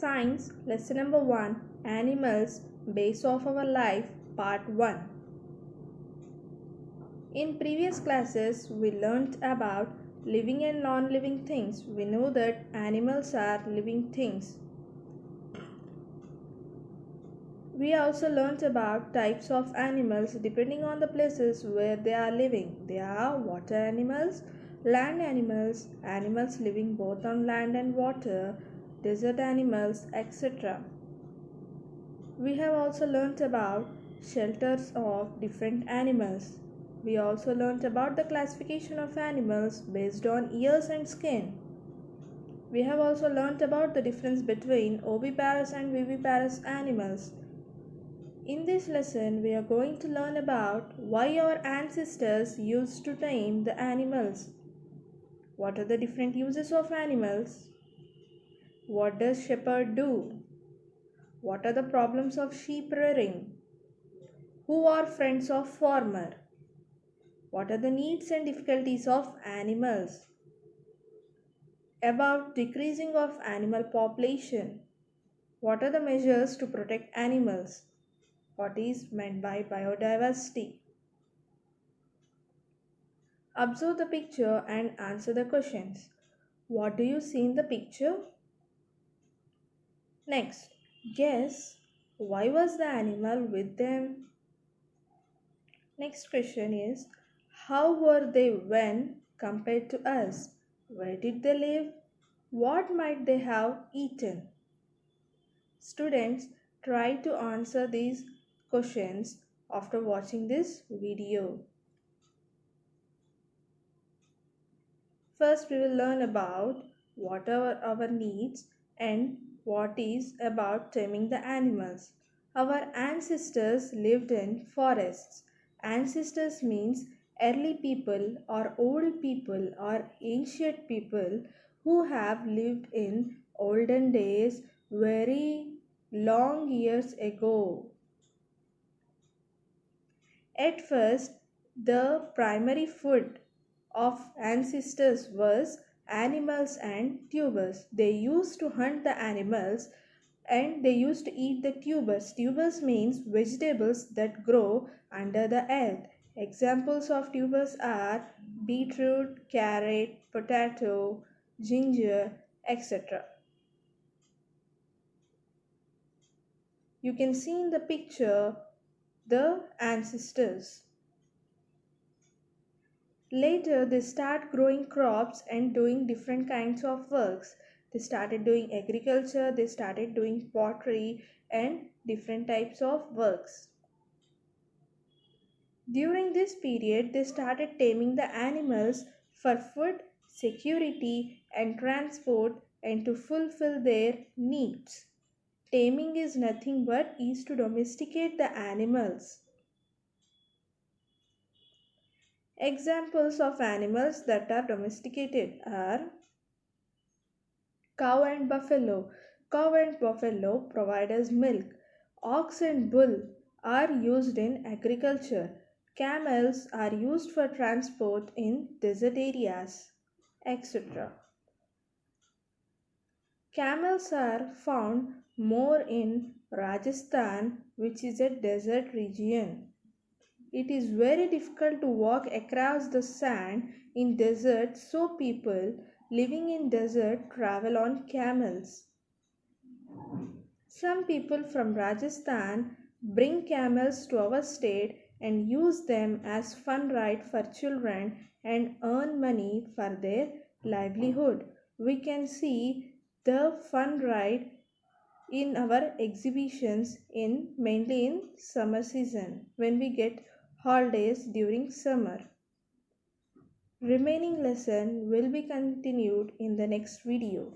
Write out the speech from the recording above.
Science Lesson Number 1, Animals Base of Our Life, Part 1. In previous classes, we learnt about living and non-living things. We know that animals are living things. We also learnt about types of animals depending on the places where they are living. They are water animals, land animals, animals living both on land and water, desert animals, etc. We have also learnt about shelters of different animals. We also learnt about the classification of animals based on ears and skin. We have also learnt about the difference between oviparous and viviparous animals. In this lesson, we are going to learn about why our ancestors used to tame the animals. What are the different uses of animals? What does shepherd do? What are the problems of sheep rearing? Who are friends of farmer? What are the needs and difficulties of animals? About decreasing of animal population. What are the measures to protect animals? What is meant by biodiversity? Observe the picture and answer the questions. What do you see in the picture? Next, guess why was the animal with them? Next question is how were they when compared to us? Where did they live? What might they have eaten? Students, try to answer these questions after watching this video. First, we will learn about what are our needs and what is about taming the animals. Our ancestors lived in forests. Ancestors means early people or old people or ancient people who have lived in olden days very long years ago. At first, the primary food of ancestors was animals and tubers. They used to hunt the animals and they used to eat the tubers. Tubers means vegetables that grow under the earth. Examples of tubers are beetroot, carrot, potato, ginger, etc. You can see in the picture the ancestors. Later, they start growing crops and doing different kinds of works. They started doing agriculture, they started doing pottery and different types of works. During this period, they started taming the animals for food, security, and transport and to fulfill their needs. Taming is nothing but is to domesticate the animals. Examples of animals that are domesticated are cow and buffalo. Cow and buffalo provide us milk. Ox and bull are used in agriculture. Camels are used for transport in desert areas, etc. Camels are found more in Rajasthan, which is a desert region. It is very difficult to walk across the sand in desert, so people living in desert travel on camels. Some people from Rajasthan bring camels to our state and use them as fun ride for children and earn money for their livelihood. We can see the fun ride in our exhibitions in mainly in summer season when we get holidays during summer. Remaining lesson will be continued in the next video.